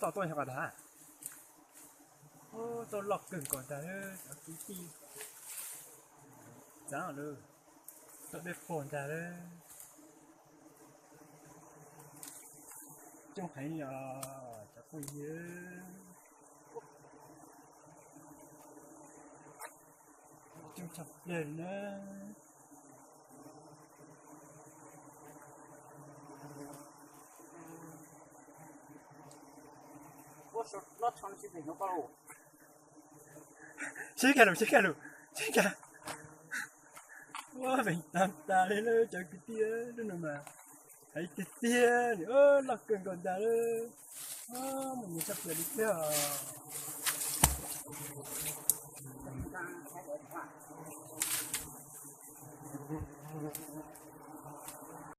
ต่อตัวธรรมดาโอ้ตัวหลอกกึ่งก่อนแต่เออตีจ้าเลยตัวเด็กโฟนแต่เลยจงหายหยาจะคุยเยอะจงจับเด่นนะ我说老长期这个包，ชี้แกลูกชี้แกลูกชี้แกว่าเป็นตามตาเลยเลยจากกิเตียดูหน่อยมาไอ้กิเตียนี่หลักเกินก่อนตาเลยมันมีจับเด่นอีกแล้ว 刚开始看。